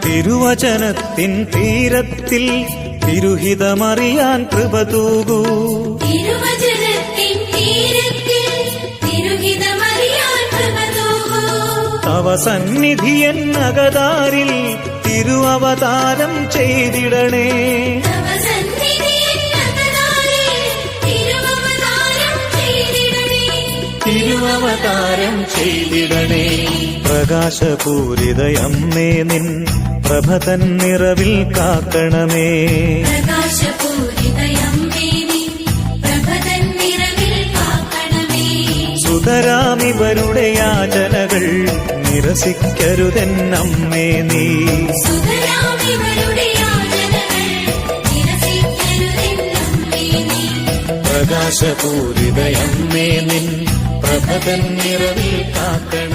തിരുവചനത്തിൻ തീരത്തിൽ തിരുഹിതമറിയാൻ കൃപ തൂകൂ. തവ സന്നിധി എന്നകതാരിൽ തിരുവവതാരം ചെയ്തിടണേ. തിരുവവതാരം ചെയ്തിടണേ. പ്രകാശപൂരിതയമ്മേ നിൻ പ്രഭതൻ നിറവിൽ കാക്കണമേ. സുതരാമിവരുടെ യാചനകൾ നിരസിക്കരുതെന്നമ്മേ നീ. പ്രകാശപൂരിതയമ്മേ നിൻ പ്രഭതൻ നിറവിൽ കാക്കണമേ.